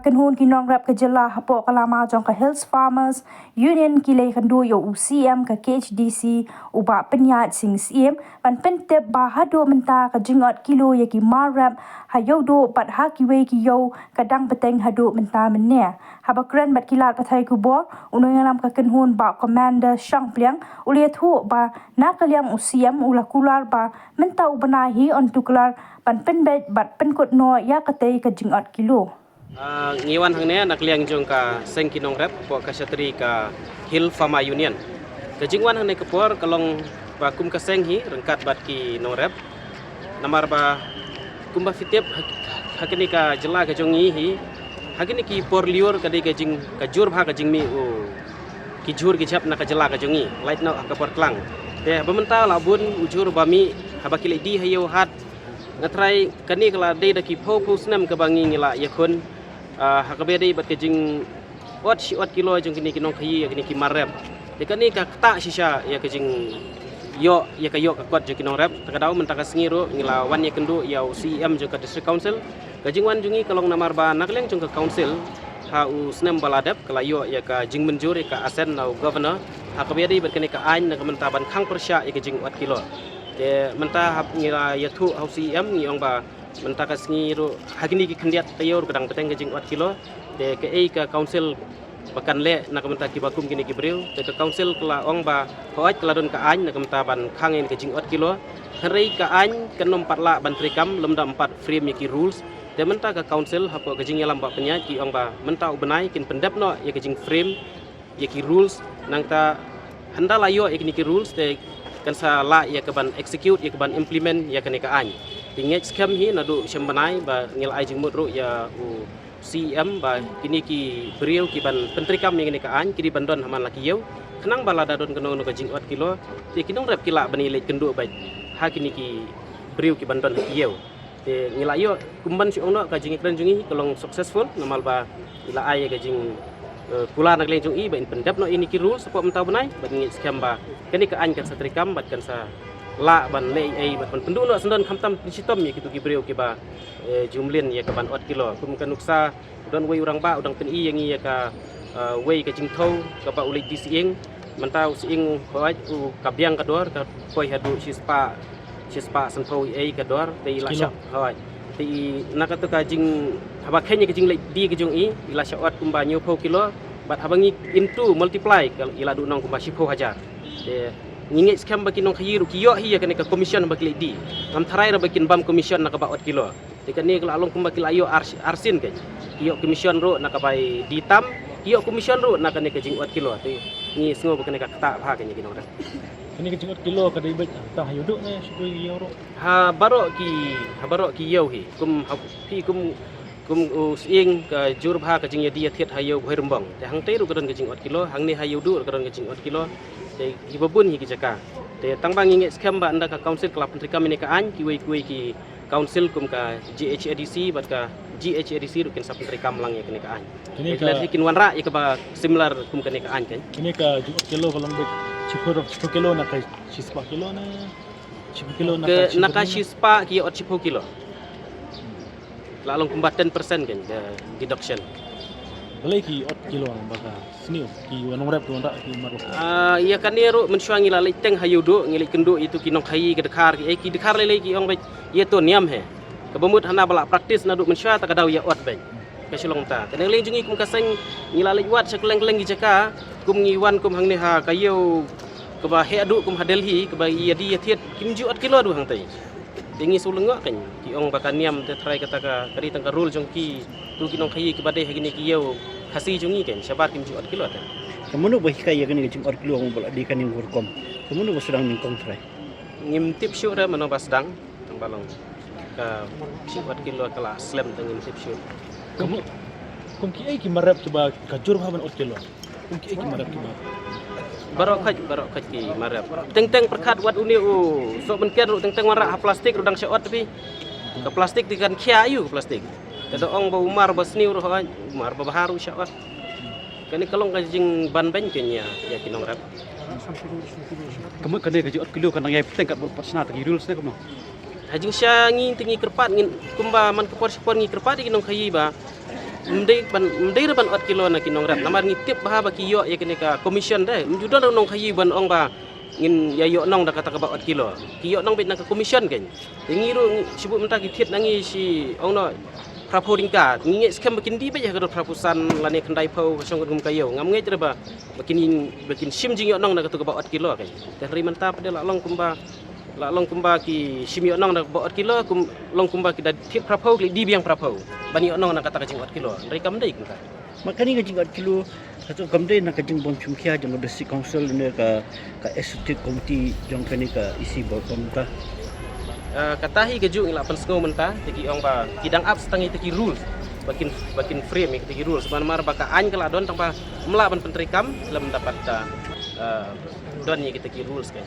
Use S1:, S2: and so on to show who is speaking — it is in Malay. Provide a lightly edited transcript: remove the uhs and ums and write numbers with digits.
S1: kenhun kinong rap ke jela hapo kalama jong ke Hills Farmers Union kile kandu yo UCM ke KHDC uba penyat sing CM pan pentep bahado menta ke jingot kilo ye ki marap hayo do pat ha kiwe ki yo kadang beteng hado menta menne habakran bat kilat pathai kubor unoyalam ke kenhun ba commander Shang Pliang uliat hu ba nakaliang UCM ulakular ba menta ubanahi on tuklar pan penbet bat penkot no ya katei ke jingot kilo
S2: ngiwan hangnya nak liang jong ka seng kinong rep po ka satri ka Hill Farmer Union ka jingwan hangne ka por kalong ba kum ka seng hi rengkat bat ki nong rep namar ba kum ba fitep hakini ka jela ka jong hi hakini ki por liur ka de ka jing ka jur bha ka jing mi u ki jur ki chap na ka jela ka jong hi light no ka por klang te bamenta la bun ujur ba mi habaki le di hayo hat ngatrai kani kala de da ki pho snam ka bangi ngila yakun hakabedi bat kejing ot kilo jong kini kinong khayi kini ki marep dekani ka ta shisha ya kejing yo ya ka yo ka kot jong kinong rep takadau mentaka singiro ngila wan ya kendu ya CM jong ka district council kajing wan jungi kalong namar ba nakleng jong ka council ha u snam baladep kala yo ya ka jing menjur ya ka asen na governor hakabedi bat kani ka ain na mentaban khang persya ya kejing ot kilo de menta hap ngira ya thu au CM ni ong ba mentaka singiro hagini ki kendiat tayor kadang beteng kejing 4 kilo de ke ka council bakan le nak menta ki bakum kini ki breu de ke council kala ong ba hoaj kala don ka ain nak menta ban khangen kejing 4 kilo hari ka ain kenom 4 la ban trikam lemda 4 frame ki rules de menta ka council hapo kejing yalam ba penya ki ong ba menta ubenai kin pendap no ya kejing frame ya ki rules nang ta handa layo ya kini ki rules de kan sa la ya ke ban execute ya ke ban implement ya kene ka ain tingek scam hi nadu sembanai ba ngil ai jingmut ru ya u CM ba kini ki beriau ki ban pentrikam yang ni ka an kini bandon haman laki yau kenang bala dadon keno no ka jing 4 kilo ti kinong rep kila bani le kendu ba ha kini ki beriau ki bandon ki yau te ngila yo kumban si ono ka jing ikran jungi kolong successful namal ba ila ai ka jing kula nak leng jung i ba in pendap no ini ki rule support mentau banai ba ngil scam ba kini ka an kan satrikam ba kan sa la ban le ai ban pendu no sendon khamtam sitom ya kitu gibreu ki ba jumlin ya ka ban 4 kilo kum kan nuksa don wei urang ba udang pen i yang ya ka wei ka jingthau ka ba ulik di siing mentau siing hoaj u kabyang ka dor ka koi hadu sispa santhau ai ka dor te la syak hoaj te nakatu ka jing haba khenya ka jing le di ka jung i ila syawat kum ba nyu kilo bat habangi into multiply kal ila du nong kum ba 10 hajar ngingit scam bagi nong khayiru kiyo hi ya kene ka commission bagi di am tharai ra bakin bam commission nak ba 4 kilo dekan ni kala along kumbaki ayo arsin ke kiyo commission ro nak bai ditam kiyo commission ro nak kene ka jing 4 kilo ti ni sngo bakene ka ta pha kene kinong ra
S3: ini ka jing 4 kilo ka dai bai ta hayuduk ne sukui euro
S2: ha baro ki yo hi kum pi kum uing ka jur bha ka jing ya dia thiet hayo hoi rembang te hang te ru ka don ka jing 4 kilo hang ni hayudu ka don ka jing 4 kilo te ibabun hi ki jaka te tangbang ingit scam ba anda ka council kelap pentrikam ini ka an ki wei ki council kum ka GHADC bat ka GHADC ru ken sa pentrikam lang ya kene ka an kini ka kin wanra ya ka ba similar kum kene ka an kan
S3: kini ka 4 kilo kalong bai 10 kilo na ka 10 kilo na 10 kilo
S2: na ka shispa ki 10 kilo lalong kumba 10% kan deduction
S3: balai ki 4 kilo ang baka sniu ki wanong rep tuan rak ki maru
S2: ya kan ni ru mensuang ila teng hayudo ngili kendu itu kinong khayi ke dekar ki dekar lele ki ong bai ye to niam he kebemut hana bala praktis na du mensua ta kadau ya ot bai ka silong ta teneng leng jungi kum kaseng ngila le wat sekeleng-keleng gi jaka kum ngiwan kum hang ni ha kayo ke ba he adu kum hadelhi ke ba ye di thiet kim ju 4 kilo du hang tai dingi sulengok kan ki ong baka niam te try kata ka kari tang ka rule jong ki tu kinong khayi ke bade hagini ki yo khasi jungi kan sabar kim ju 4 kilo ta
S4: kemuno bah kaya gani jing 4 kilo mo bala di kan yang hurkom kemuno ba sedang ning kong try
S2: ngim tip shoot ra mano basdang tang balong ka 4 kilo kala slam tang ngim tip shoot
S3: kamu kum ki ai ki marap coba kajur ban 4 kilo kum ki ai ki marap ki
S2: barok khat ki marap teng perkhat wat uni so benken ru teng warna plastik rudang syot tapi ke plastik dikan khia ayu plastik kada ong ba umar basni ru umar ba baharu syot kani kalong ka jing ban ben kenya ya kinong rap
S4: kamu kene ka 4 kilo kan ngai teng kat persna tagi rules ne kamu
S2: hajing sya ngi tingi kerpat ngin kumba man kepor ngi kerpat kinong khayi ba mendai ban ot kilo na kinong rap namar ngitip bah ba kiyo ya kene ka commission deh mjudan nong khayi ban ong ba ngin ya yo nong da kata ka ba ot kilo kiyo nong bet na ka commission kan ngiru sibuk menta ki thiet nangi si ong no prapo ringka ngi skem bakin di ba ya ka prapusan lane kendai pau song gum kayo ngam ngai ba bakin sim jing yo nong na ka ba ot kilo kan dari menta pada la long kumba ki sim yo nong na ba ot kilo long kumba ki da thiet prapo li di biang prapo bani yo nong na kata ka jing ot kilo dari kam dai kan
S5: makani ka jing at kilo satu kamde na ka jing bom chumkhia jang district council ne ka executive committee jang kani ka isi bor pamta
S2: katahi gaju ngila pensngo menta tiki ong ba kidang up setangi tiki rules bakin frame tiki rules ban mar baka an kala don tangpa mela ban pentrikam dalam mendapat don ye tiki rules kan